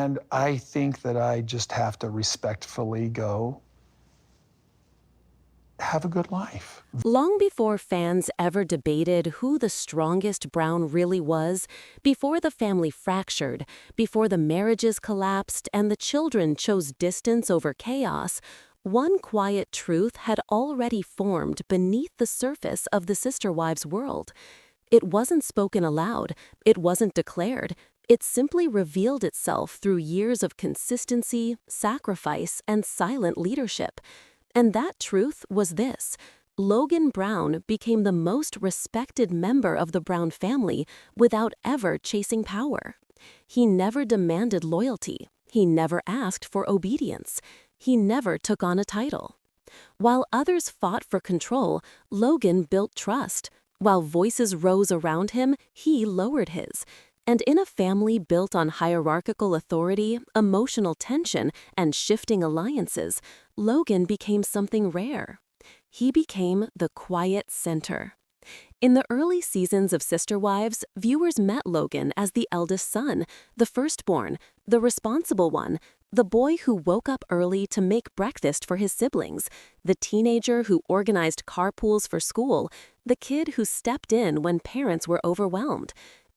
And I think that I just have to respectfully go, have a good life. Long before fans ever debated who the strongest Brown really was, before the family fractured, before the marriages collapsed and the children chose distance over chaos, one quiet truth had already formed beneath the surface of the sister wives' world. It wasn't spoken aloud, it wasn't declared, it simply revealed itself through years of consistency, sacrifice, and silent leadership. And that truth was this: Logan Brown became the most respected member of the Brown family without ever chasing power. He never demanded loyalty. He never asked for obedience. He never took on a title. While others fought for control, Logan built trust. While voices rose around him, he lowered his. And in a family built on hierarchical authority, emotional tension, and shifting alliances, Logan became something rare. He became the quiet center. In the early seasons of Sister Wives, viewers met Logan as the eldest son, the firstborn, the responsible one, the boy who woke up early to make breakfast for his siblings, the teenager who organized carpools for school, the kid who stepped in when parents were overwhelmed.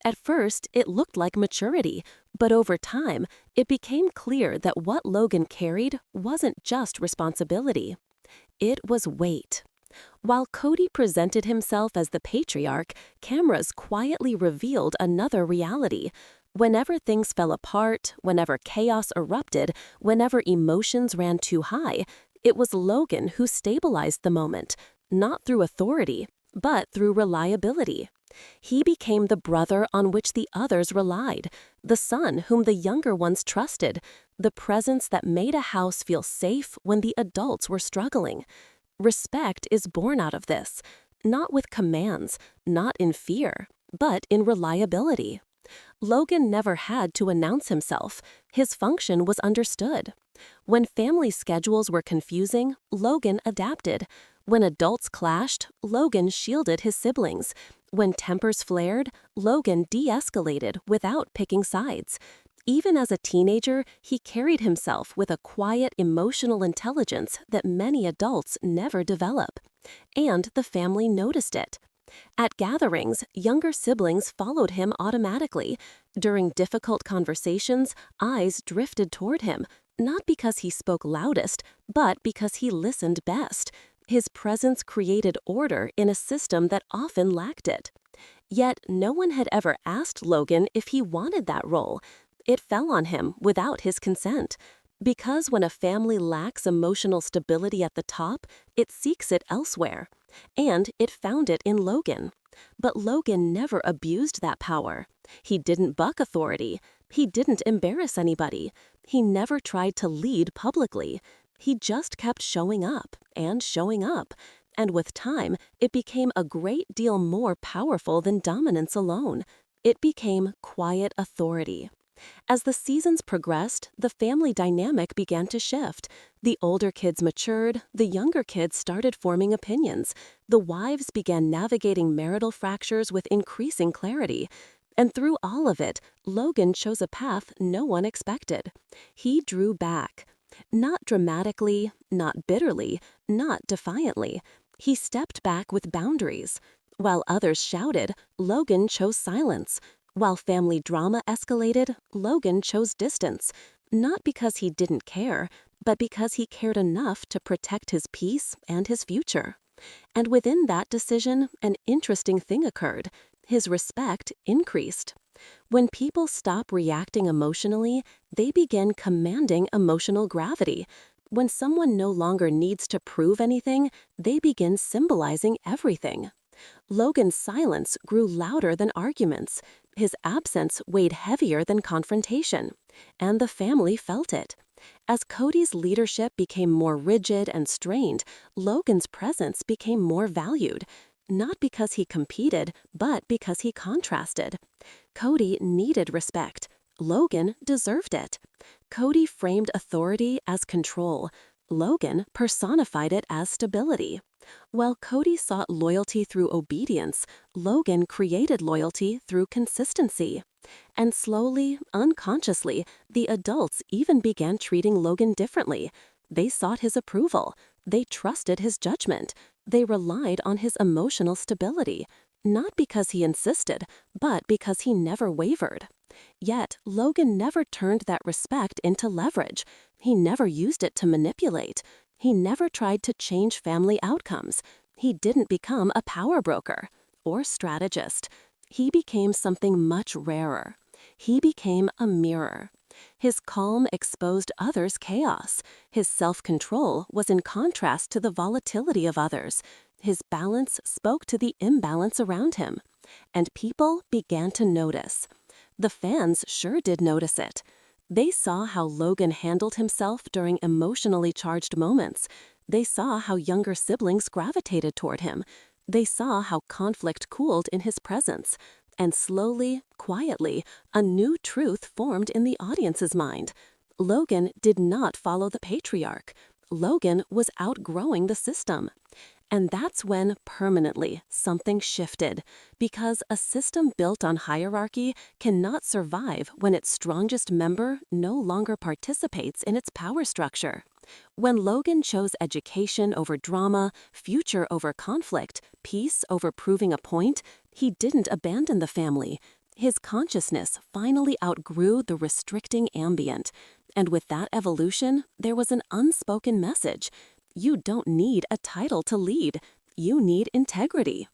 At first, it looked like maturity, but over time, it became clear that what Logan carried wasn't just responsibility. It was weight. While Kody presented himself as the patriarch, cameras quietly revealed another reality. Whenever things fell apart, whenever chaos erupted, whenever emotions ran too high, it was Logan who stabilized the moment, not through authority, but through reliability. He became the brother on which the others relied, the son whom the younger ones trusted, the presence that made a house feel safe when the adults were struggling. Respect is born out of this, not with commands, not in fear, but in reliability. Logan never had to announce himself. His function was understood. When family schedules were confusing, Logan adapted. When adults clashed, Logan shielded his siblings. When tempers flared, Logan de-escalated without picking sides. Even as a teenager, he carried himself with a quiet emotional intelligence that many adults never develop. And the family noticed it. At gatherings, younger siblings followed him automatically. During difficult conversations, eyes drifted toward him, not because he spoke loudest, but because he listened best. His presence created order in a system that often lacked it. Yet no one had ever asked Logan if he wanted that role. It fell on him without his consent. Because when a family lacks emotional stability at the top, it seeks it elsewhere. And it found it in Logan. But Logan never abused that power. He didn't buck authority. He didn't embarrass anybody. He never tried to lead publicly. He just kept showing up and showing up. And with time, it became a great deal more powerful than dominance alone. It became quiet authority. As the seasons progressed, the family dynamic began to shift. The older kids matured, the younger kids started forming opinions. The wives began navigating marital fractures with increasing clarity. And through all of it, Logan chose a path no one expected. He drew back. Not dramatically, not bitterly, not defiantly. He stepped back with boundaries. While others shouted, Logan chose silence. While family drama escalated, Logan chose distance, not because he didn't care, but because he cared enough to protect his peace and his future. And within that decision, an interesting thing occurred. His respect increased. When people stop reacting emotionally, they begin commanding emotional gravity. When someone no longer needs to prove anything, they begin symbolizing everything. Logan's silence grew louder than arguments. His absence weighed heavier than confrontation. And the family felt it. As Kody's leadership became more rigid and strained, Logan's presence became more valued. Not because he competed, but because he contrasted. Kody needed respect. Logan deserved it. Kody framed authority as control. Logan personified it as stability. While Kody sought loyalty through obedience, Logan created loyalty through consistency. And slowly, unconsciously, the adults even began treating Logan differently. They sought his approval. They trusted his judgment. They relied on his emotional stability, not because he insisted, but because he never wavered. Yet, Logan never turned that respect into leverage. He never used it to manipulate. He never tried to change family outcomes. He didn't become a power broker or strategist. He became something much rarer. He became a mirror. His calm exposed others' chaos. His self-control was in contrast to the volatility of others. His balance spoke to the imbalance around him. And people began to notice. The fans sure did notice it. They saw how Logan handled himself during emotionally charged moments. They saw how younger siblings gravitated toward him. They saw how conflict cooled in his presence. And slowly, quietly, a new truth formed in the audience's mind. Logan did not follow the patriarch. Logan was outgrowing the system. And that's when, permanently, something shifted, because a system built on hierarchy cannot survive when its strongest member no longer participates in its power structure. When Logan chose education over drama, future over conflict, peace over proving a point, he didn't abandon the family. His consciousness finally outgrew the restricting ambient. And with that evolution, there was an unspoken message. You don't need a title to lead. You need integrity.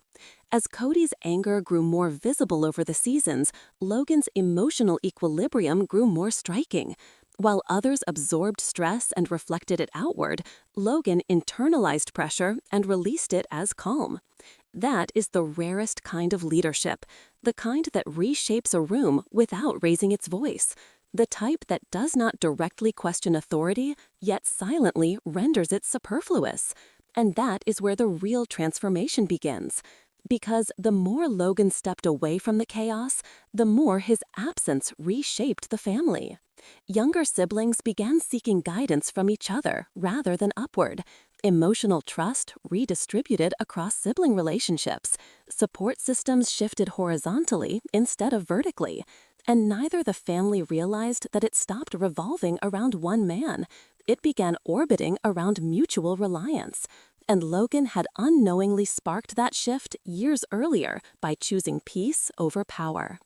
As Kody's anger grew more visible over the seasons, Logan's emotional equilibrium grew more striking. While others absorbed stress and reflected it outward, Logan internalized pressure and released it as calm. That is the rarest kind of leadership, the kind that reshapes a room without raising its voice. The type that does not directly question authority, yet silently renders it superfluous. And that is where the real transformation begins. Because the more Logan stepped away from the chaos, the more his absence reshaped the family. Younger siblings began seeking guidance from each other rather than upward. Emotional trust redistributed across sibling relationships. Support systems shifted horizontally instead of vertically. And neither the family realized that it stopped revolving around one man. It began orbiting around mutual reliance. And Logan had unknowingly sparked that shift years earlier by choosing peace over power.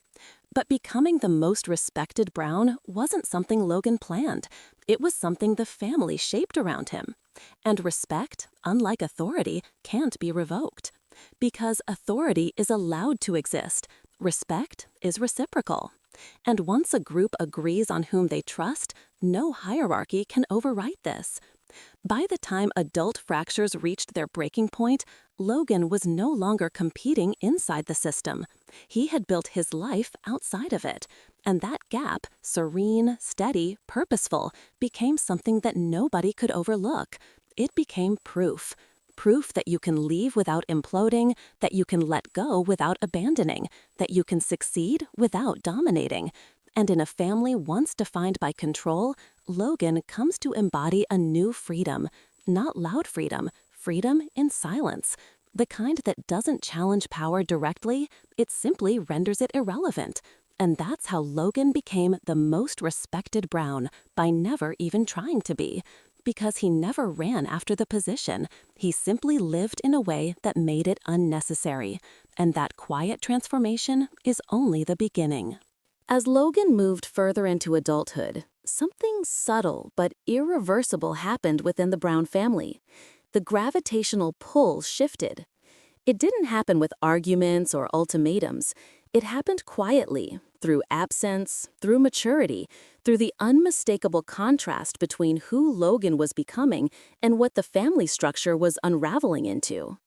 But becoming the most respected Brown wasn't something Logan planned. It was something the family shaped around him. And respect, unlike authority, can't be revoked. Because authority is allowed to exist, respect is reciprocal. And once a group agrees on whom they trust, no hierarchy can overwrite this. By the time adult fractures reached their breaking point, Logan was no longer competing inside the system. He had built his life outside of it. And that gap, serene, steady, purposeful, became something that nobody could overlook. It became proof. Proof that you can leave without imploding, that you can let go without abandoning, that you can succeed without dominating. And in a family once defined by control, Logan comes to embody a new freedom. Not loud freedom, freedom in silence. The kind that doesn't challenge power directly, it simply renders it irrelevant. And that's how Logan became the most respected Brown, by never even trying to be. Because he never ran after the position. He simply lived in a way that made it unnecessary. And that quiet transformation is only the beginning. As Logan moved further into adulthood, something subtle but irreversible happened within the Brown family. The gravitational pull shifted. It didn't happen with arguments or ultimatums. It happened quietly, through absence, through maturity, through the unmistakable contrast between who Logan was becoming and what the family structure was unraveling into.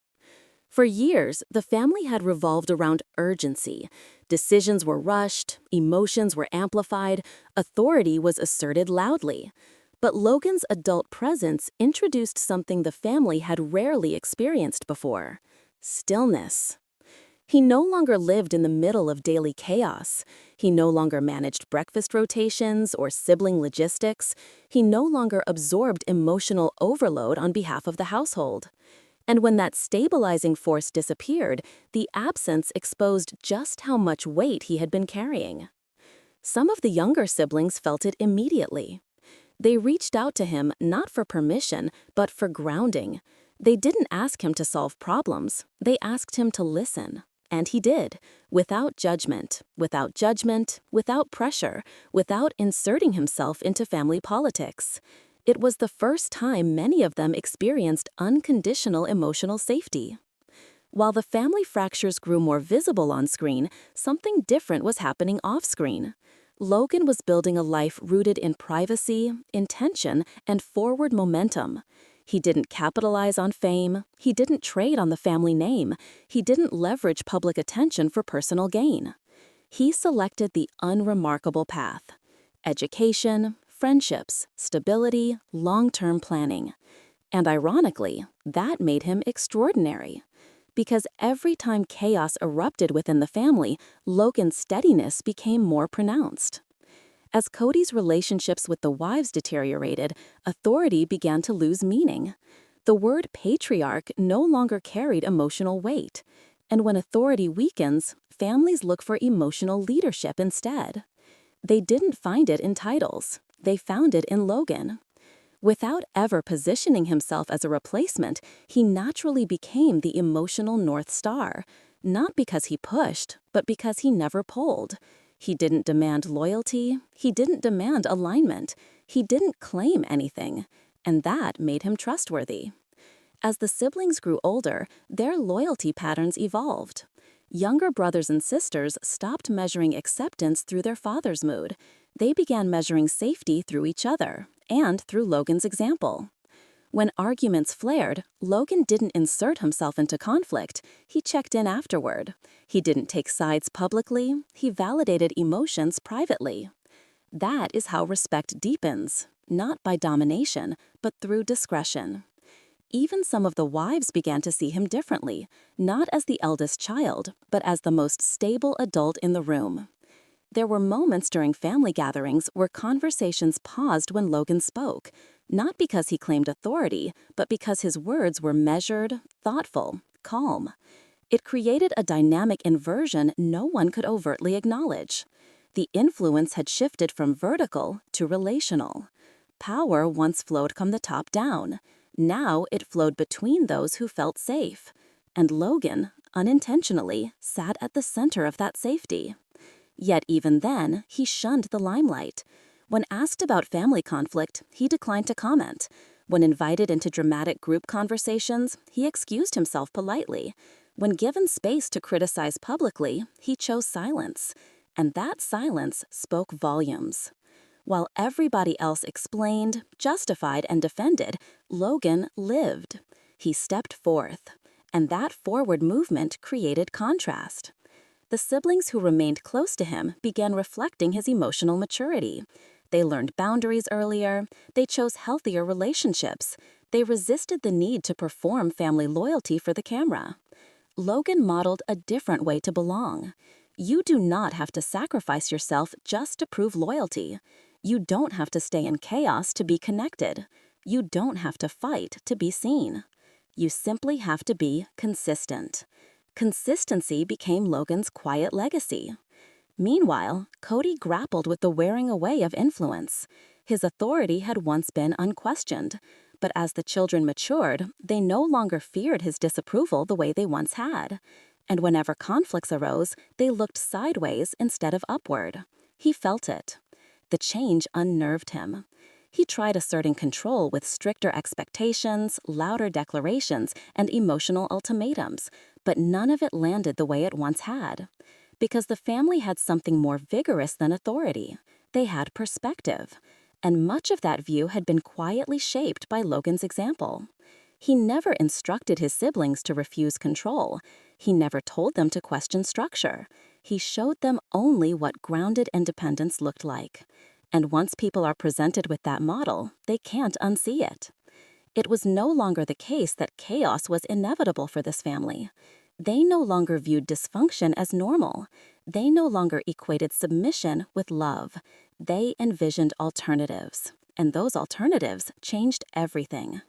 For years, the family had revolved around urgency. Decisions were rushed, emotions were amplified, authority was asserted loudly. But Logan's adult presence introduced something the family had rarely experienced before: stillness. He no longer lived in the middle of daily chaos. He no longer managed breakfast rotations or sibling logistics. He no longer absorbed emotional overload on behalf of the household. And when that stabilizing force disappeared, the absence exposed just how much weight he had been carrying. Some of the younger siblings felt it immediately. They reached out to him not for permission, but for grounding. They didn't ask him to solve problems, they asked him to listen. And he did, without judgment, without pressure, without inserting himself into family politics. It was the first time many of them experienced unconditional emotional safety. While the family fractures grew more visible on screen, something different was happening off-screen. Logan was building a life rooted in privacy, intention, and forward momentum. He didn't capitalize on fame, he didn't trade on the family name, he didn't leverage public attention for personal gain. He selected the unremarkable path: education, friendships, stability, long-term planning. And ironically, that made him extraordinary. Because every time chaos erupted within the family, Logan's steadiness became more pronounced. As Kody's relationships with the wives deteriorated, authority began to lose meaning. The word patriarch no longer carried emotional weight. And when authority weakens, families look for emotional leadership instead. They didn't find it in titles, they found it in Logan. Without ever positioning himself as a replacement, he naturally became the emotional North Star, not because he pushed, but because he never pulled. He didn't demand loyalty, he didn't demand alignment, he didn't claim anything, and that made him trustworthy. As the siblings grew older, their loyalty patterns evolved. Younger brothers and sisters stopped measuring acceptance through their father's mood. They began measuring safety through each other, and through Logan's example. When arguments flared, Logan didn't insert himself into conflict, he checked in afterward. He didn't take sides publicly, he validated emotions privately. That is how respect deepens, not by domination, but through discretion. Even some of the wives began to see him differently, not as the eldest child, but as the most stable adult in the room. There were moments during family gatherings where conversations paused when Logan spoke, not because he claimed authority, but because his words were measured, thoughtful, calm. It created a dynamic inversion no one could overtly acknowledge. The influence had shifted from vertical to relational. Power once flowed from the top down. Now it flowed between those who felt safe. And Logan, unintentionally, sat at the center of that safety. Yet even then, he shunned the limelight. When asked about family conflict, he declined to comment. When invited into dramatic group conversations, he excused himself politely. When given space to criticize publicly, he chose silence. And that silence spoke volumes. While everybody else explained, justified, and defended, Logan lived. He stepped forth. And that forward movement created contrast. The siblings who remained close to him began reflecting his emotional maturity. They learned boundaries earlier, they chose healthier relationships, they resisted the need to perform family loyalty for the camera. Logan modeled a different way to belong. You do not have to sacrifice yourself just to prove loyalty. You don't have to stay in chaos to be connected. You don't have to fight to be seen. You simply have to be consistent. Consistency became Logan's quiet legacy. Meanwhile, Kody grappled with the wearing away of influence. His authority had once been unquestioned, but as the children matured, they no longer feared his disapproval the way they once had. And whenever conflicts arose, they looked sideways instead of upward. He felt it. The change unnerved him. He tried asserting control with stricter expectations, louder declarations, and emotional ultimatums, but none of it landed the way it once had. Because the family had something more vigorous than authority. They had perspective. And much of that view had been quietly shaped by Logan's example. He never instructed his siblings to refuse control. He never told them to question structure. He showed them only what grounded independence looked like. And once people are presented with that model, they can't unsee it. It was no longer the case that chaos was inevitable for this family. They no longer viewed dysfunction as normal. They no longer equated submission with love. They envisioned alternatives. And those alternatives changed everything.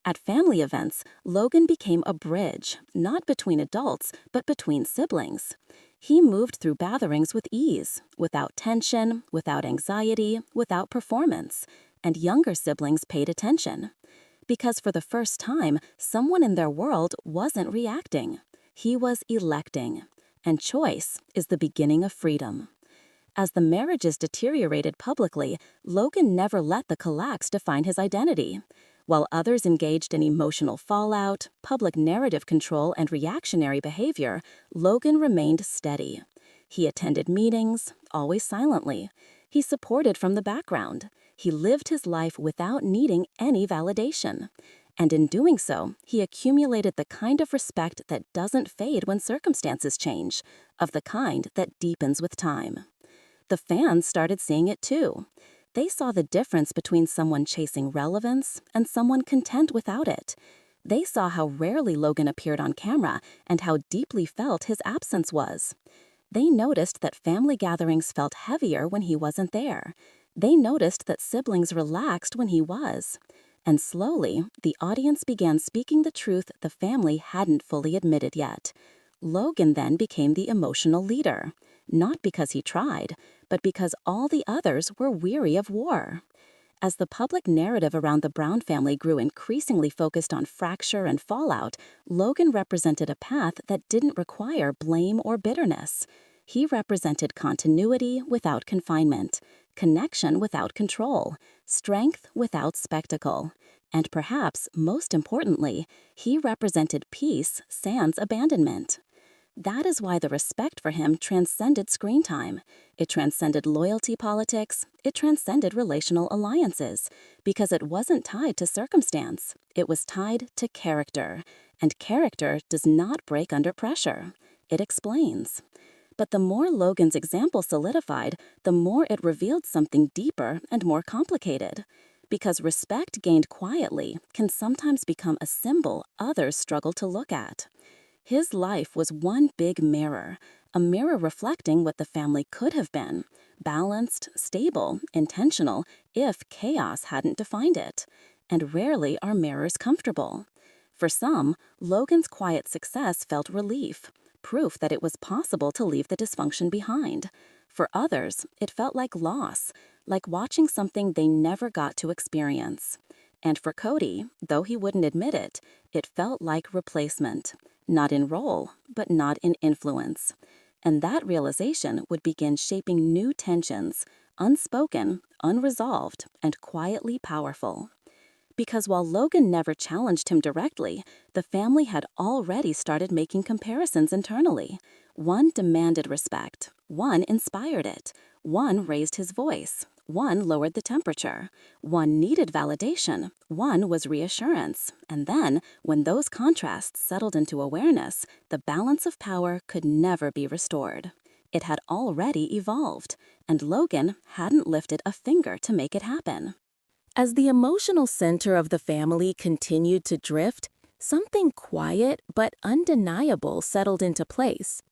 At family events, Logan became a bridge, not between adults, but between siblings. He moved through gatherings with ease, without tension, without anxiety, without performance, and younger siblings paid attention. Because for the first time, someone in their world wasn't reacting. He was electing. And choice is the beginning of freedom. As the marriages deteriorated publicly, Logan never let the collapse define his identity. While others engaged in emotional fallout, public narrative control, and reactionary behavior, Logan remained steady. He attended meetings, always silently. He supported from the background. He lived his life without needing any validation. And in doing so, he accumulated the kind of respect that doesn't fade when circumstances change, of the kind that deepens with time. The fans started seeing it too. They saw the difference between someone chasing relevance and someone content without it. They saw how rarely Logan appeared on camera and how deeply felt his absence was. They noticed that family gatherings felt heavier when he wasn't there. They noticed that siblings relaxed when he was. And slowly, the audience began speaking the truth the family hadn't fully admitted yet. Logan then became the emotional leader, not because he tried, but because all the others were weary of war. As the public narrative around the Brown family grew increasingly focused on fracture and fallout, Logan represented a path that didn't require blame or bitterness. He represented continuity without confinement, connection without control, strength without spectacle. And perhaps, most importantly, he represented peace sans abandonment. That is why the respect for him transcended screen time. It transcended loyalty politics. It transcended relational alliances, because it wasn't tied to circumstance. It was tied to character, and character does not break under pressure. It explains. But the more Logan's example solidified, the more it revealed something deeper and more complicated. Because respect gained quietly can sometimes become a symbol others struggle to look at. His life was one big mirror, a mirror reflecting what the family could have been, balanced, stable, intentional, if chaos hadn't defined it. And rarely are mirrors comfortable. For some, Logan's quiet success felt relief, proof that it was possible to leave the dysfunction behind. For others, it felt like loss, like watching something they never got to experience. And for Kody, though he wouldn't admit it, it felt like replacement. Not in role, but not in influence. And that realization would begin shaping new tensions, unspoken, unresolved, and quietly powerful. Because while Logan never challenged him directly, the family had already started making comparisons internally. One demanded respect, one inspired it, one raised his voice, one lowered the temperature, one needed validation, one was reassurance. And then, when those contrasts settled into awareness, the balance of power could never be restored. It had already evolved, and Logan hadn't lifted a finger to make it happen. As the emotional center of the family continued to drift, something quiet but undeniable settled into place.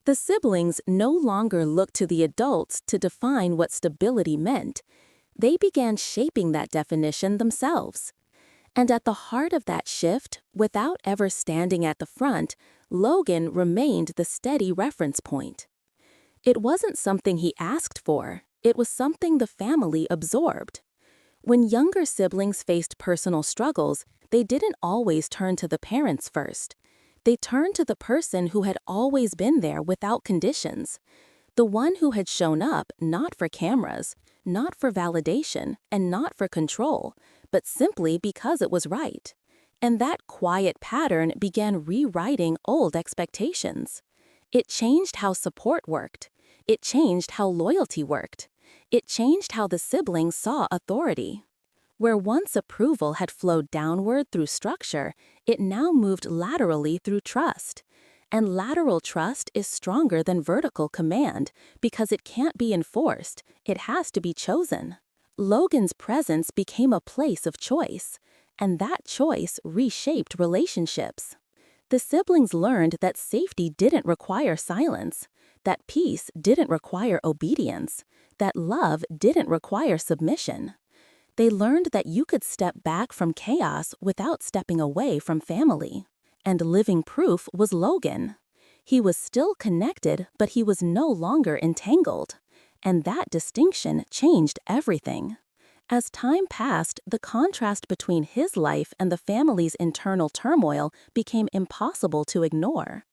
The siblings no longer looked to the adults to define what stability meant. They began shaping that definition themselves. And at the heart of that shift, without ever standing at the front, Logan remained the steady reference point. It wasn't something he asked for, it was something the family absorbed. When younger siblings faced personal struggles, they didn't always turn to the parents first. They turned to the person who had always been there without conditions. The one who had shown up not for cameras, not for validation, and not for control, but simply because it was right. And that quiet pattern began rewriting old expectations. It changed how support worked. It changed how loyalty worked. It changed how the siblings saw authority. Where once approval had flowed downward through structure, it now moved laterally through trust. And lateral trust is stronger than vertical command because it can't be enforced, it has to be chosen. Logan's presence became a place of choice, and that choice reshaped relationships. The siblings learned that safety didn't require silence, that peace didn't require obedience, that love didn't require submission. They learned that you could step back from chaos without stepping away from family. And living proof was Logan. He was still connected, but he was no longer entangled. And that distinction changed everything. As time passed, the contrast between his life and the family's internal turmoil became impossible to ignore.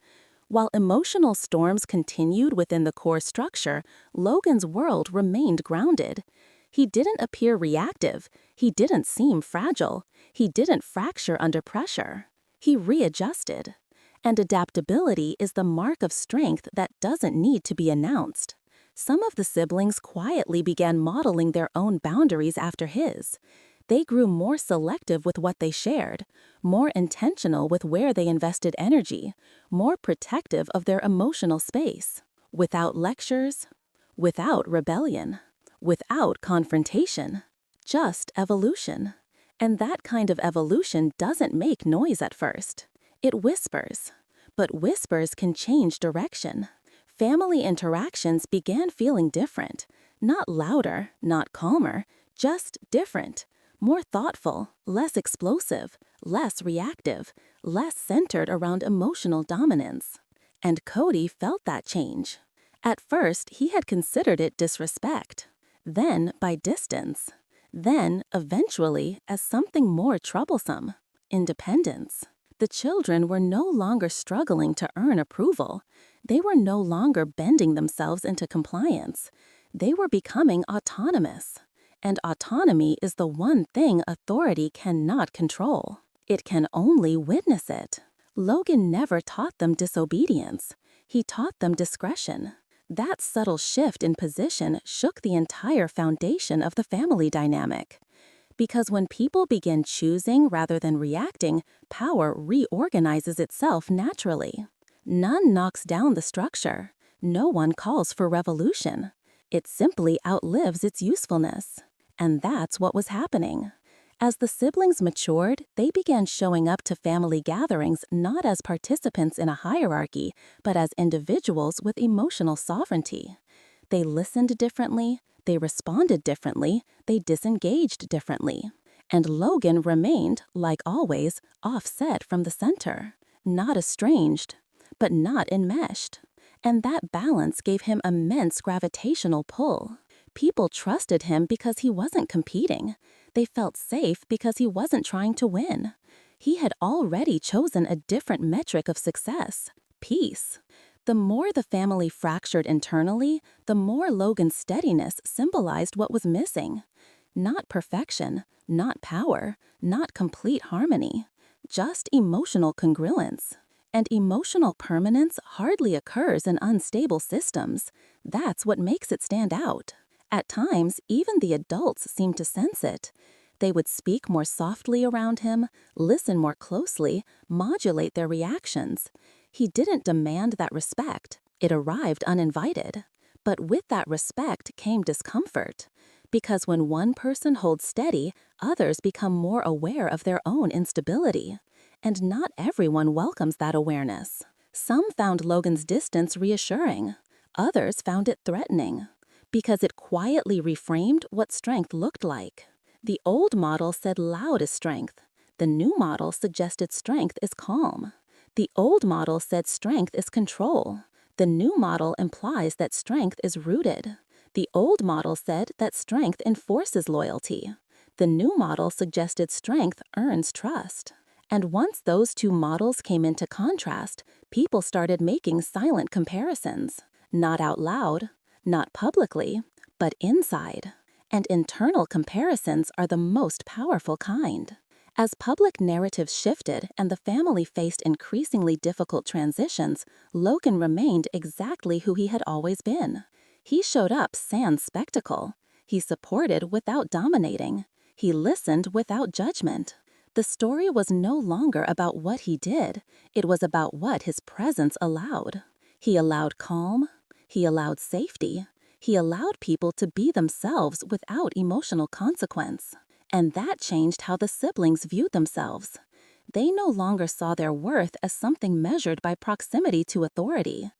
While emotional storms continued within the core structure, Logan's world remained grounded. He didn't appear reactive. He didn't seem fragile. He didn't fracture under pressure. He readjusted. And adaptability is the mark of strength that doesn't need to be announced. Some of the siblings quietly began modeling their own boundaries after his. They grew more selective with what they shared, more intentional with where they invested energy, more protective of their emotional space. Without lectures, without rebellion, without confrontation, just evolution. And that kind of evolution doesn't make noise at first. It whispers. But whispers can change direction. Family interactions began feeling different. Not louder, not calmer, just different. More thoughtful, less explosive, less reactive, less centered around emotional dominance. And Kody felt that change. At first, he had considered it disrespect. Then, by distance. Then, eventually, as something more troublesome. Independence. The children were no longer struggling to earn approval. They were no longer bending themselves into compliance. They were becoming autonomous. And autonomy is the one thing authority cannot control. It can only witness it. Logan never taught them disobedience. He taught them discretion. That subtle shift in position shook the entire foundation of the family dynamic. Because when people begin choosing rather than reacting, power reorganizes itself naturally. None knocks down the structure. No one calls for revolution. It simply outlives its usefulness. And that's what was happening. As the siblings matured, they began showing up to family gatherings not as participants in a hierarchy, but as individuals with emotional sovereignty. They listened differently, they responded differently, they disengaged differently. And Logan remained, like always, offset from the center. Not estranged, but not enmeshed. And that balance gave him immense gravitational pull. People trusted him because he wasn't competing. They felt safe because he wasn't trying to win. He had already chosen a different metric of success: peace. The more the family fractured internally, the more Logan's steadiness symbolized what was missing. Not perfection, not power, not complete harmony, just emotional congruence. And emotional permanence hardly occurs in unstable systems. That's what makes it stand out. At times, even the adults seemed to sense it. They would speak more softly around him, listen more closely, modulate their reactions. He didn't demand that respect. It arrived uninvited. But with that respect came discomfort. Because when one person holds steady, others become more aware of their own instability. And not everyone welcomes that awareness. Some found Logan's distance reassuring. Others found it threatening. Because it quietly reframed what strength looked like. The old model said loud is strength. The new model suggested strength is calm. The old model said strength is control. The new model implies that strength is rooted. The old model said that strength enforces loyalty. The new model suggested strength earns trust. And once those two models came into contrast, people started making silent comparisons. Not out loud, not publicly, but inside. And internal comparisons are the most powerful kind. As public narratives shifted and the family faced increasingly difficult transitions, Logan remained exactly who he had always been. He showed up sans spectacle. He supported without dominating. He listened without judgment. The story was no longer about what he did. It was about what his presence allowed. He allowed calm. He allowed safety. He allowed people to be themselves without emotional consequence. And that changed how the siblings viewed themselves. They no longer saw their worth as something measured by proximity to authority.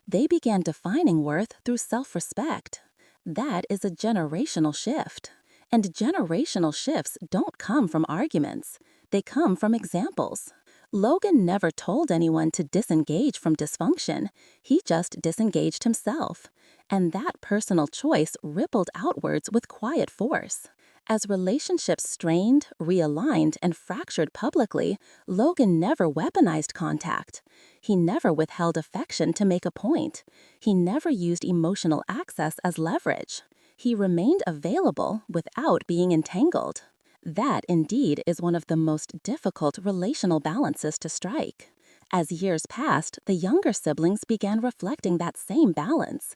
They began defining worth through self-respect. That is a generational shift. And generational shifts don't come from arguments. They come from examples. Logan never told anyone to disengage from dysfunction. He just disengaged himself. And that personal choice rippled outwards with quiet force. As relationships strained, realigned, and fractured publicly, Logan never weaponized contact. He never withheld affection to make a point. He never used emotional access as leverage. He remained available without being entangled. That, indeed, is one of the most difficult relational balances to strike. As years passed, the younger siblings began reflecting that same balance.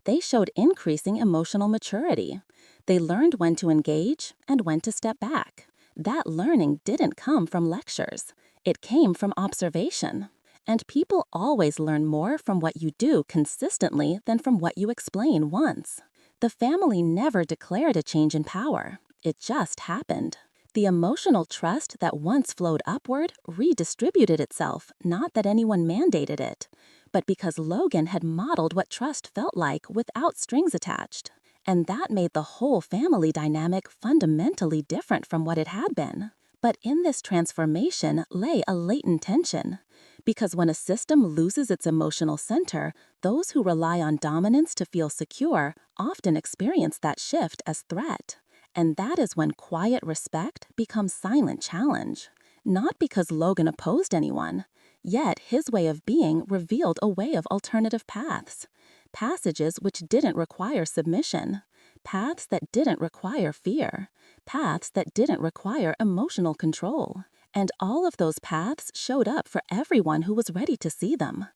They showed increasing emotional maturity. They learned when to engage and when to step back. That learning didn't come from lectures. It came from observation. And people always learn more from what you do consistently than from what you explain once. The family never declared a change in power. It just happened. The emotional trust that once flowed upward redistributed itself, not that anyone mandated it, but because Logan had modeled what trust felt like without strings attached. And that made the whole family dynamic fundamentally different from what it had been. But in this transformation lay a latent tension. Because when a system loses its emotional center, those who rely on dominance to feel secure often experience that shift as threat. And that is when quiet respect becomes silent challenge. Not because Logan opposed anyone, yet his way of being revealed a way of alternative paths. Passages which didn't require submission. Paths that didn't require fear. Paths that didn't require emotional control. And all of those paths showed up for everyone who was ready to see them.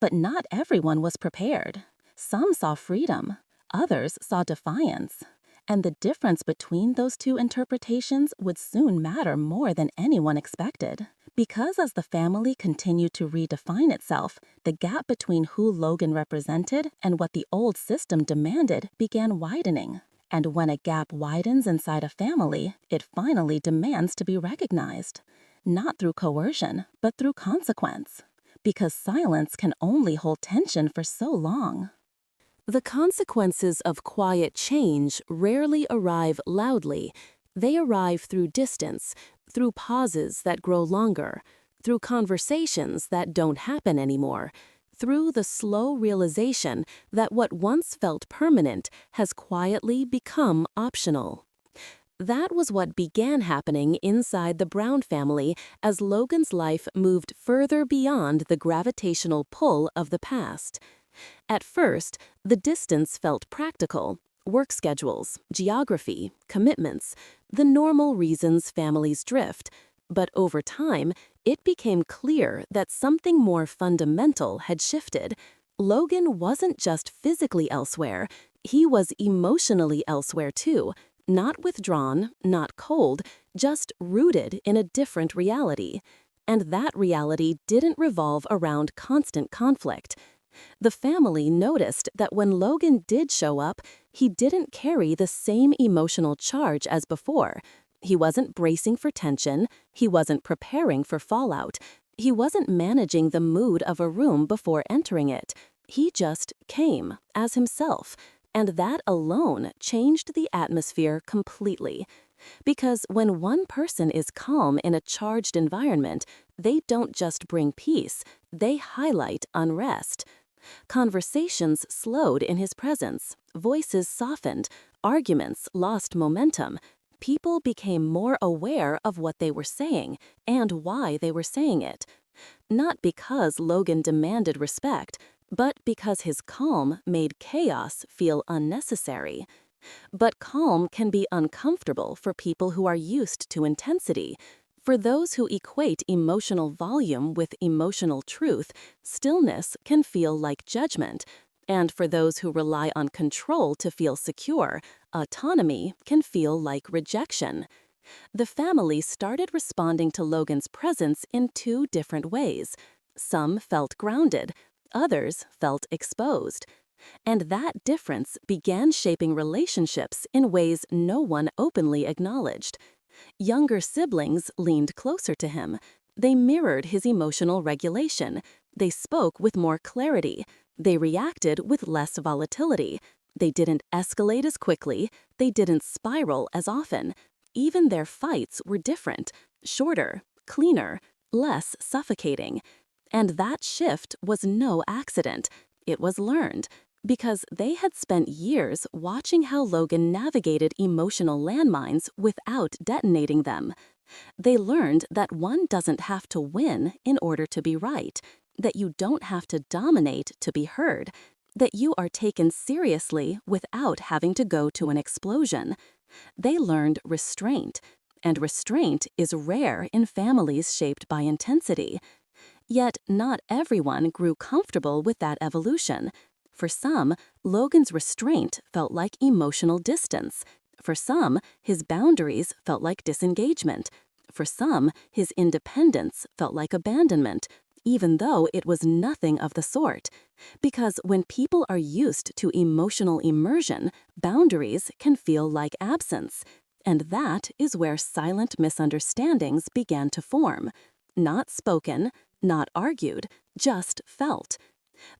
But not everyone was prepared. Some saw freedom. Others saw defiance. And the difference between those two interpretations would soon matter more than anyone expected. Because as the family continued to redefine itself, the gap between who Logan represented and what the old system demanded began widening. And when a gap widens inside a family, it finally demands to be recognized. Not through coercion, but through consequence. Because silence can only hold tension for so long. The consequences of quiet change rarely arrive loudly. They arrive through distance, through pauses that grow longer, through conversations that don't happen anymore, through the slow realization that what once felt permanent has quietly become optional. That was what began happening inside the Brown family as Logan's life moved further beyond the gravitational pull of the past. At first, the distance felt practical. Work schedules, geography, commitments, the normal reasons families drift. But over time, it became clear that something more fundamental had shifted. Logan wasn't just physically elsewhere, he was emotionally elsewhere too. Not withdrawn, not cold, just rooted in a different reality. And that reality didn't revolve around constant conflict. The family noticed that when Logan did show up, he didn't carry the same emotional charge as before. He wasn't bracing for tension, he wasn't preparing for fallout, he wasn't managing the mood of a room before entering it. He just came as himself, and that alone changed the atmosphere completely. Because when one person is calm in a charged environment, they don't just bring peace, they highlight unrest. Conversations slowed in his presence, voices softened, arguments lost momentum. People became more aware of what they were saying and why they were saying it. Not because Logan demanded respect, but because his calm made chaos feel unnecessary. But calm can be uncomfortable for people who are used to intensity. For those who equate emotional volume with emotional truth, stillness can feel like judgment. And for those who rely on control to feel secure, autonomy can feel like rejection. The family started responding to Logan's presence in two different ways. Some felt grounded, others felt exposed. And that difference began shaping relationships in ways no one openly acknowledged. Younger siblings leaned closer to him. They mirrored his emotional regulation. They spoke with more clarity. They reacted with less volatility. They didn't escalate as quickly. They didn't spiral as often. Even their fights were different, shorter, cleaner, less suffocating. And that shift was no accident. It was learned, because they had spent years watching how Logan navigated emotional landmines without detonating them. They learned that one doesn't have to win in order to be right, that you don't have to dominate to be heard, that you are taken seriously without having to go to an explosion. They learned restraint, and restraint is rare in families shaped by intensity. Yet not everyone grew comfortable with that evolution. For some, Logan's restraint felt like emotional distance. For some, his boundaries felt like disengagement. For some, his independence felt like abandonment, even though it was nothing of the sort. Because when people are used to emotional immersion, boundaries can feel like absence. And that is where silent misunderstandings began to form. Not spoken, not argued, just felt.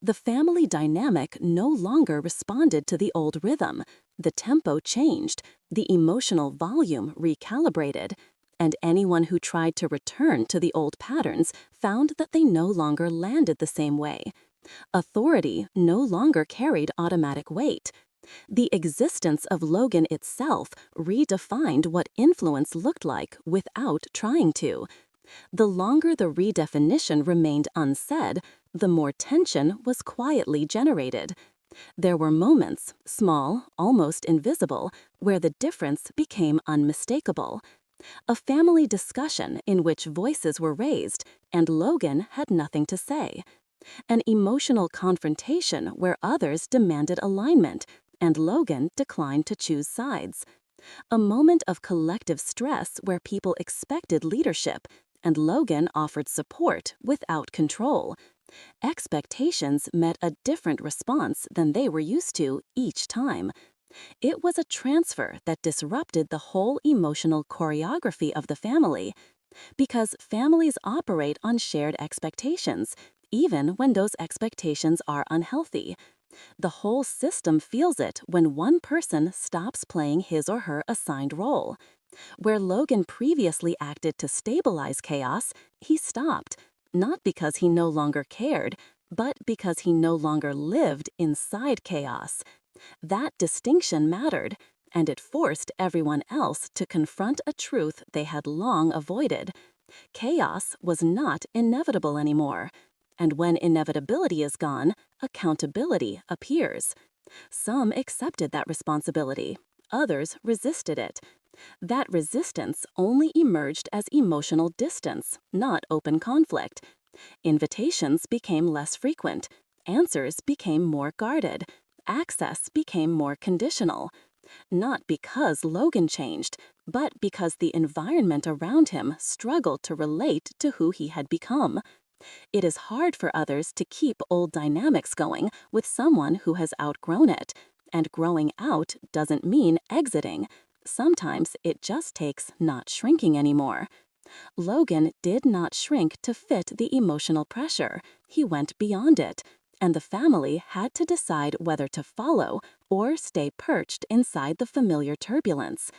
The family dynamic no longer responded to the old rhythm. The tempo changed, the emotional volume recalibrated, and anyone who tried to return to the old patterns found that they no longer landed the same way. Authority no longer carried automatic weight. The existence of Logan itself redefined what influence looked like without trying to. The longer the redefinition remained unsaid, the more tension was quietly generated. There were moments, small, almost invisible, where the difference became unmistakable. A family discussion in which voices were raised, and Logan had nothing to say. An emotional confrontation where others demanded alignment, and Logan declined to choose sides. A moment of collective stress where people expected leadership, and Logan offered support without control. Expectations met a different response than they were used to each time. It was a transfer that disrupted the whole emotional choreography of the family, because families operate on shared expectations, even when those expectations are unhealthy. The whole system feels it when one person stops playing his or her assigned role. Where Logan previously acted to stabilize chaos, he stopped, not because he no longer cared, but because he no longer lived inside chaos. That distinction mattered, and it forced everyone else to confront a truth they had long avoided. Chaos was not inevitable anymore. And when inevitability is gone, accountability appears. Some accepted that responsibility, others resisted it. That resistance only emerged as emotional distance, not open conflict. Invitations became less frequent, answers became more guarded, access became more conditional. Not because Logan changed, but because the environment around him struggled to relate to who he had become. It is hard for others to keep old dynamics going with someone who has outgrown it, and growing out doesn't mean exiting. Sometimes it just takes not shrinking anymore. Logan did not shrink to fit the emotional pressure. He went beyond it, and the family had to decide whether to follow or stay perched inside the familiar turbulence.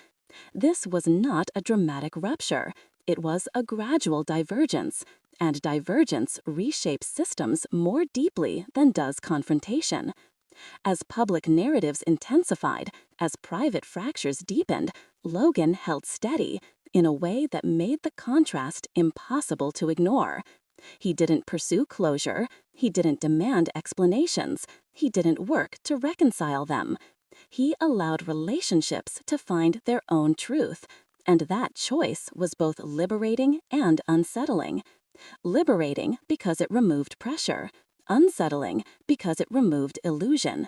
This was not a dramatic rupture. It was a gradual divergence, and divergence reshapes systems more deeply than does confrontation. As public narratives intensified, as private fractures deepened, Logan held steady in a way that made the contrast impossible to ignore. He didn't pursue closure, he didn't demand explanations, he didn't work to reconcile them. He allowed relationships to find their own truth, and that choice was both liberating and unsettling. Liberating because it removed pressure, unsettling because it removed illusion.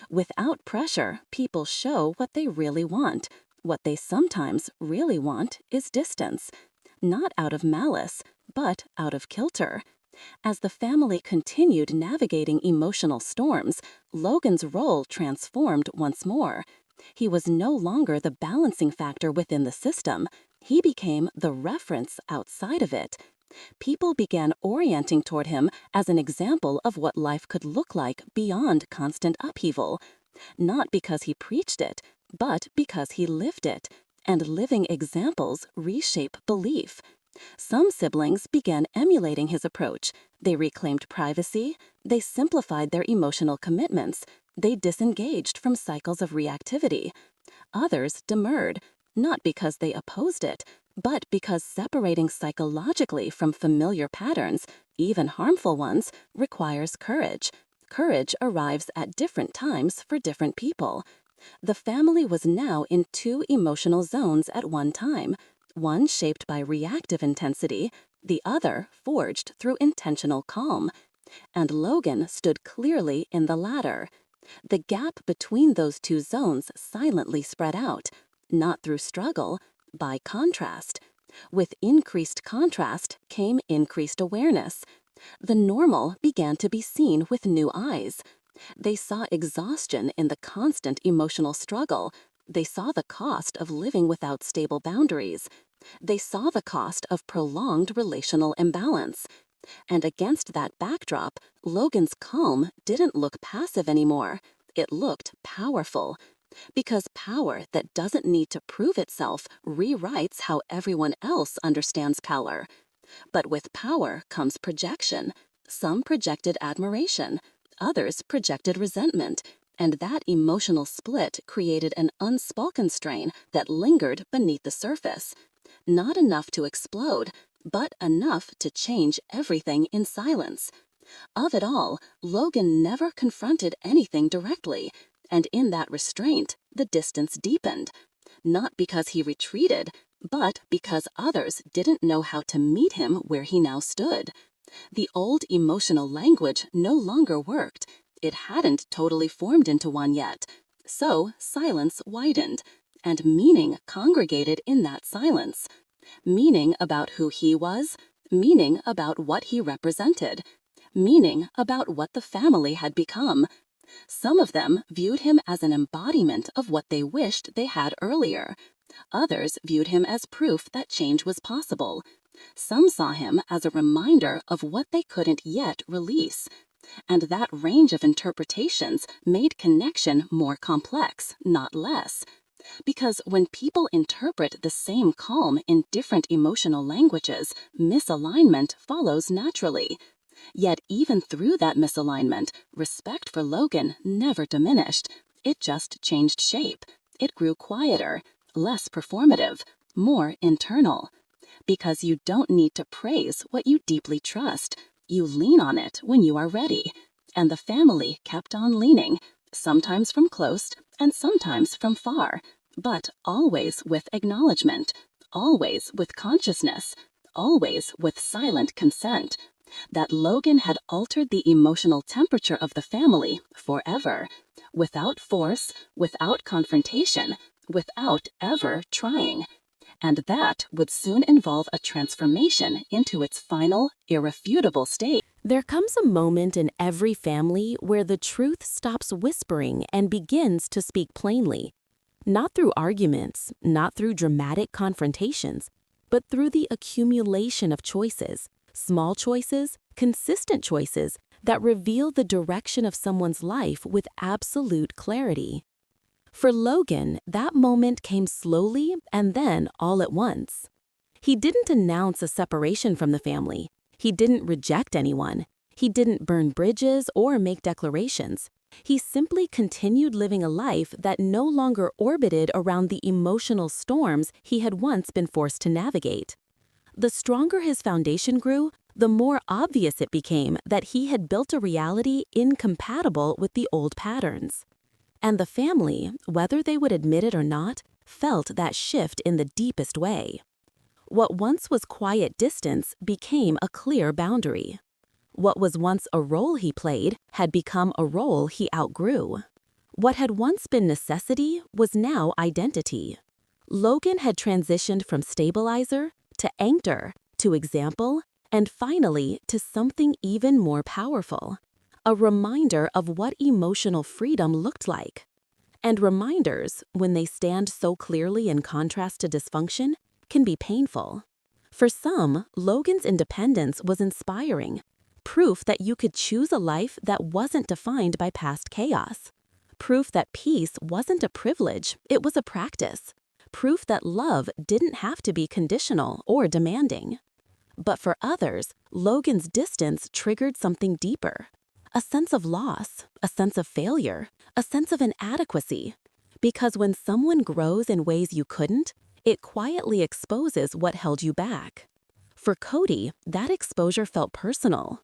Without pressure, people show what they really want. What they sometimes really want is distance, not out of malice, but out of kilter. As the family continued navigating emotional storms, Logan's role transformed once more. He was no longer the balancing factor within the system. He became the reference outside of it. People began orienting toward him as an example of what life could look like beyond constant upheaval, not because he preached it, but because he lived it. And living examples reshape belief. Some siblings began emulating his approach. They reclaimed privacy, they simplified their emotional commitments, they disengaged from cycles of reactivity. Others demurred, not because they opposed it, but because separating psychologically from familiar patterns, even harmful ones, requires courage. Courage arrives at different times for different people. The family was now in two emotional zones at one time, one shaped by reactive intensity, the other forged through intentional calm. And Logan stood clearly in the latter. The gap between those two zones silently spread out, not through struggle, by contrast. With increased contrast came increased awareness. The normal began to be seen with new eyes. They saw exhaustion in the constant emotional struggle. They saw the cost of living without stable boundaries. They saw the cost of prolonged relational imbalance. And against that backdrop, Logan's calm didn't look passive anymore. It looked powerful. Because power that doesn't need to prove itself rewrites how everyone else understands power. But with power comes projection. Some projected admiration, others projected resentment, and that emotional split created an unspoken strain that lingered beneath the surface. Not enough to explode, but enough to change everything in silence. Of it all, Logan never confronted anything directly, and in that restraint, the distance deepened. Not because he retreated, but because others didn't know how to meet him where he now stood. The old emotional language no longer worked. It hadn't totally formed into one yet. So silence widened, and meaning congregated in that silence. Meaning about who he was, meaning about what he represented, meaning about what the family had become. Some of them viewed him as an embodiment of what they wished they had earlier. Others viewed him as proof that change was possible. Some saw him as a reminder of what they couldn't yet release. And that range of interpretations made connection more complex, not less. Because when people interpret the same calm in different emotional languages, misalignment follows naturally. Yet even through that misalignment, respect for Logan never diminished. It just changed shape. It grew quieter, less performative, more internal. Because you don't need to praise what you deeply trust. You lean on it when you are ready. And the family kept on leaning, sometimes from close and sometimes from far, but always with acknowledgement, always with consciousness, always with silent consent. That Logan had altered the emotional temperature of the family forever, without force, without confrontation, without ever trying. And that would soon involve a transformation into its final, irrefutable state. There comes a moment in every family where the truth stops whispering and begins to speak plainly. Not through arguments, not through dramatic confrontations, but through the accumulation of choices, small choices, consistent choices that reveal the direction of someone's life with absolute clarity. For Logan, that moment came slowly and then all at once. He didn't announce a separation from the family. He didn't reject anyone. He didn't burn bridges or make declarations. He simply continued living a life that no longer orbited around the emotional storms he had once been forced to navigate. The stronger his foundation grew, the more obvious it became that he had built a reality incompatible with the old patterns. And the family, whether they would admit it or not, felt that shift in the deepest way. What once was quiet distance became a clear boundary. What was once a role he played had become a role he outgrew. What had once been necessity was now identity. Logan had transitioned from stabilizer to anchor to example and finally to something even more powerful. A reminder of what emotional freedom looked like. And reminders, when they stand so clearly in contrast to dysfunction, can be painful. For some, Logan's independence was inspiring. Proof that you could choose a life that wasn't defined by past chaos. Proof that peace wasn't a privilege, it was a practice. proof that love didn't have to be conditional or demanding. But for others, Logan's distance triggered something deeper. A sense of loss, a sense of failure, a sense of inadequacy. Because when someone grows in ways you couldn't, it quietly exposes what held you back. For Kody, that exposure felt personal.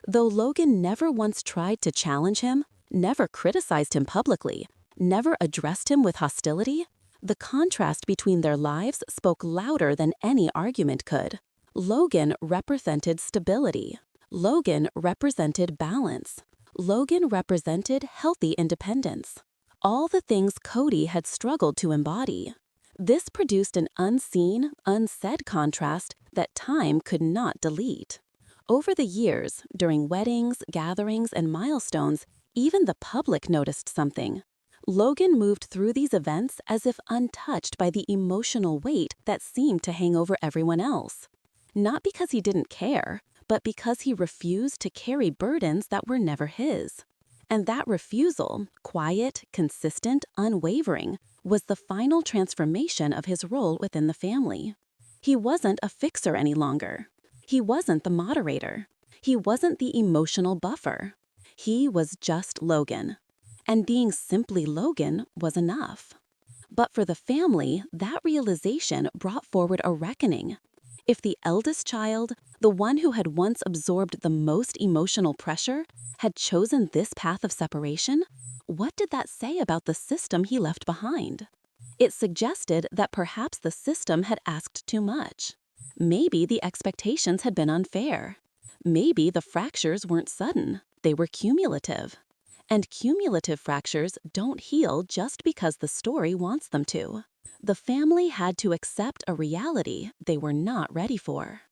Though Logan never once tried to challenge him, never criticized him publicly, never addressed him with hostility, the contrast between their lives spoke louder than any argument could. Logan represented stability. Logan represented balance. Logan represented healthy independence. All the things Kody had struggled to embody. This produced an unseen, unsaid contrast that time could not delete. Over the years, during weddings, gatherings, and milestones, even the public noticed something. Logan moved through these events as if untouched by the emotional weight that seemed to hang over everyone else. Not because he didn't care, but because he refused to carry burdens that were never his. And that refusal, quiet, consistent, unwavering, was the final transformation of his role within the family. He wasn't a fixer any longer. He wasn't the moderator. He wasn't the emotional buffer. He was just Logan. And being simply Logan was enough. But for the family, that realization brought forward a reckoning. If the eldest child, the one who had once absorbed the most emotional pressure, had chosen this path of separation, what did that say about the system he left behind? It suggested that perhaps the system had asked too much. Maybe the expectations had been unfair. Maybe the fractures weren't sudden, they were cumulative. And cumulative fractures don't heal just because the story wants them to. The family had to accept a reality they were not ready for.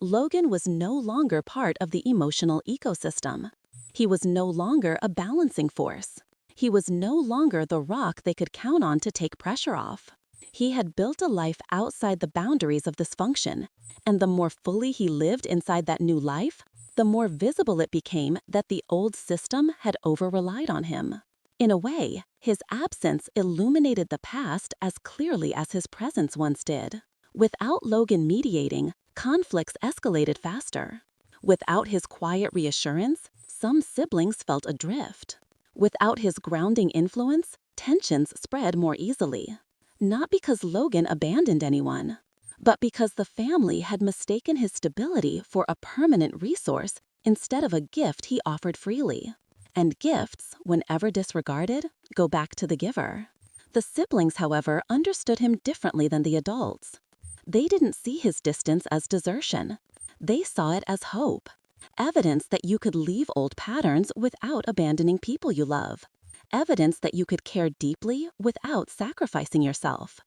Logan was no longer part of the emotional ecosystem. He was no longer a balancing force. He was no longer the rock they could count on to take pressure off. He had built a life outside the boundaries of this function, and the more fully he lived inside that new life, the more visible it became that the old system had over-relied on him. In a way, his absence illuminated the past as clearly as his presence once did. Without Logan mediating, conflicts escalated faster. Without his quiet reassurance, some siblings felt adrift. Without his grounding influence, tensions spread more easily. Not because Logan abandoned anyone, but because the family had mistaken his stability for a permanent resource instead of a gift he offered freely. And gifts, whenever disregarded, go back to the giver. The siblings, however, understood him differently than the adults. They didn't see his distance as desertion. They saw it as hope. Evidence that you could leave old patterns without abandoning people you love. Evidence that you could care deeply without sacrificing yourself.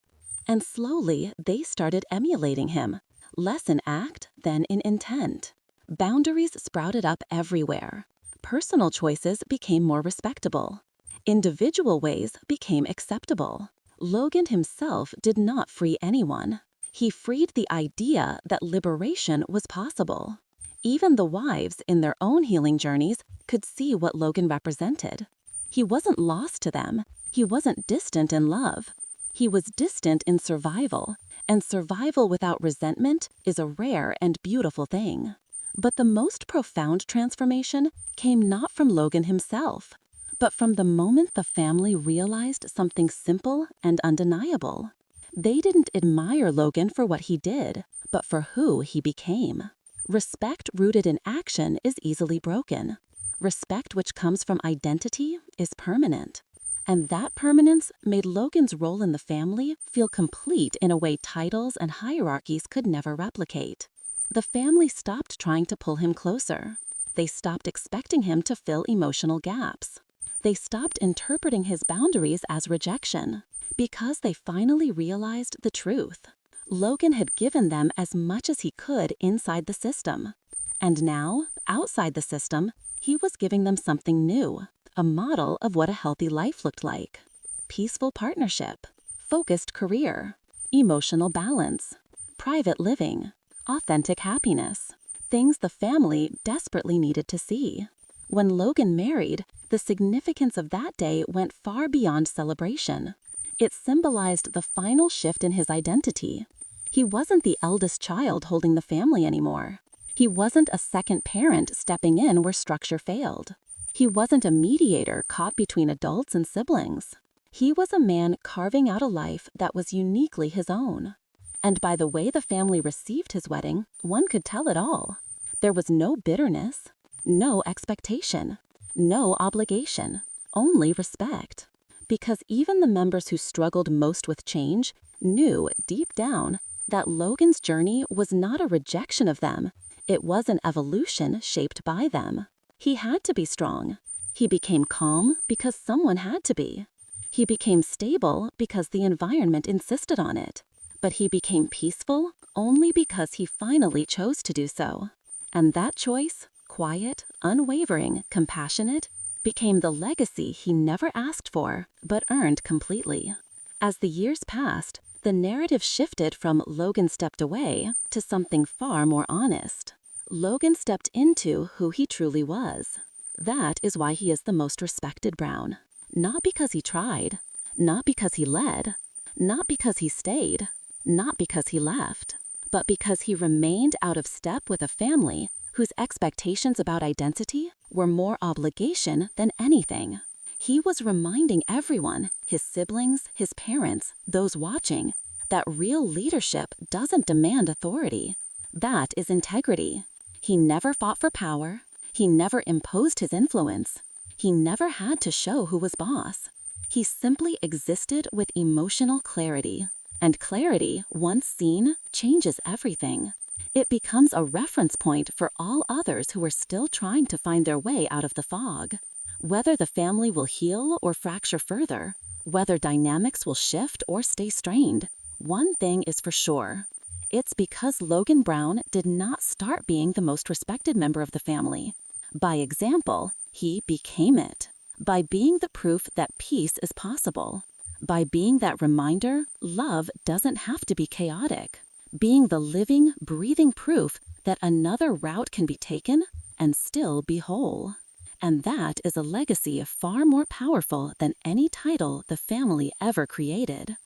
And slowly, they started emulating him, less in act than in intent. Boundaries sprouted up everywhere. Personal choices became more respectable. Individual ways became acceptable. Logan himself did not free anyone. He freed the idea that liberation was possible. Even the wives in their own healing journeys could see what Logan represented. He wasn't lost to them. He wasn't distant in love. He was distant in survival, and survival without resentment is a rare and beautiful thing. But the most profound transformation came not from Logan himself, but from the moment the family realized something simple and undeniable. They didn't admire Logan for what he did, but for who he became. Respect rooted in action is easily broken. Respect which comes from identity is permanent. And that permanence made Logan's role in the family feel complete in a way titles and hierarchies could never replicate. The family stopped trying to pull him closer. They stopped expecting him to fill emotional gaps. They stopped interpreting his boundaries as rejection, because they finally realized the truth. Logan had given them as much as he could inside the system. And now, outside the system, he was giving them something new, a model of what a healthy life looked like. Peaceful partnership, focused career, emotional balance, private living, authentic happiness, things the family desperately needed to see. When Logan married, the significance of that day went far beyond celebration. It symbolized the final shift in his identity. He wasn't the eldest child holding the family anymore. He wasn't a second parent stepping in where structure failed. He wasn't a mediator caught between adults and siblings. He was a man carving out a life that was uniquely his own. And by the way the family received his wedding, one could tell it all. There was no bitterness, no expectation, no obligation, only respect. Because even the members who struggled most with change knew deep down that Logan's journey was not a rejection of them. It was an evolution shaped by them. He had to be strong. He became calm because someone had to be. He became stable because the environment insisted on it. But he became peaceful only because he finally chose to do so. And that choice, quiet, unwavering, compassionate, became the legacy he never asked for, but earned completely. As the years passed, the narrative shifted from Logan stepped away to something far more honest. Logan stepped into who he truly was. That is why he is the most respected Brown. Not because he tried, not because he led, not because he stayed, not because he left, but because he remained out of step with a family whose expectations about identity were more obligation than anything. He was reminding everyone, his siblings, his parents, those watching, that real leadership doesn't demand authority. That is integrity. He never fought for power. He never imposed his influence. He never had to show who was boss. He simply existed with emotional clarity. And clarity, once seen, changes everything. It becomes a reference point for all others who are still trying to find their way out of the fog. Whether the family will heal or fracture further, whether dynamics will shift or stay strained, one thing is for sure. It's because Logan Brown did not start being the most respected member of the family. By example, he became it. By being the proof that peace is possible. By being that reminder, love doesn't have to be chaotic. Being the living, breathing proof that another route can be taken and still be whole. And that is a legacy far more powerful than any title the family ever created.